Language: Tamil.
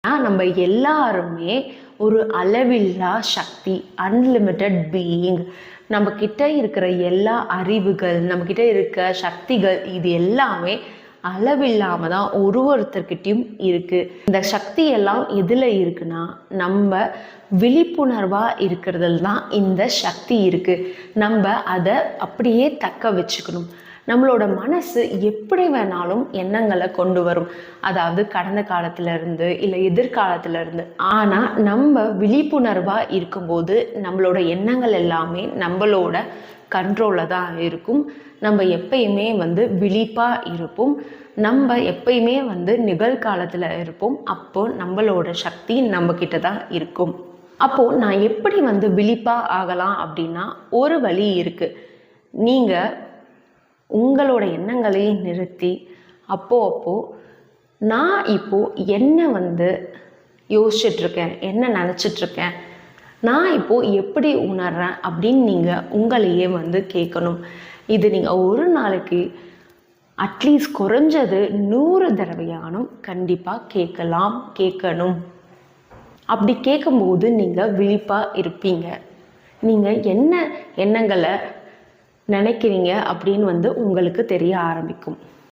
நம்ம எல்லாருமே ஒரு அளவில்லா சக்தி, அன்லிமிட்டெட் பீயிங். நம்ம கிட்ட இருக்கிற எல்லா அறிவுகள், நம்ம கிட்ட இருக்க சக்திகள், இது எல்லாமே அளவில்லாம தான் ஒருத்தர்கிட்டையும் இருக்கு. இந்த சக்தி எல்லாம் எதுல இருக்குன்னா, நம்ம விழிப்புணர்வா இருக்கிறதுல தான் இந்த சக்தி இருக்கு. நம்ம அதை அப்படியே தக்க வச்சுக்கணும். நம்மளோட மனசு எப்படி வேணாலும் எண்ணங்களை கொண்டு வரும், அதாவது கடந்த காலத்துல இருந்து இல்லை எதிர்காலத்துல இருந்து. ஆனா நம்ம விழிப்புணர்வா இருக்கும்போது நம்மளோட எண்ணங்கள் எல்லாமே நம்மளோட கண்ட்ரோல்ல தான் இருக்கும். நம்ம எப்பயுமே விழிப்பா இருப்போம். நம்ம எப்பயுமே நிகழ்காலத்துல இருப்போம். அப்போ நம்மளோட சக்தி நம்ம கிட்ட தான் இருக்கும். அப்போ நான் எப்படி விழிப்பா ஆகலாம் அப்படின்னா, ஒரு வழி இருக்கு. நீங்க உங்களோட எண்ணங்களையும் நிறுத்தி அப்போ நான் இப்போ என்ன யோசிச்சுட்ருக்கேன், என்ன நினச்சிட்ருக்கேன், நான் இப்போ எப்படி உணர்றேன் அப்படின்னு நீங்கள் உங்களையே கேட்கணும். இது நீங்கள் ஒரு நாளைக்கு அட்லீஸ்ட் குறைஞ்சது 100 தடவையானும் கண்டிப்பாக கேட்கணும். அப்படி கேட்கும்போது நீங்கள் விழிப்பாக இருப்பீங்க. நீங்கள் என்ன எண்ணங்களை நினைக்கிறீங்க அப்படின்னு உங்களுக்கு தெரிய ஆரம்பிக்கும்.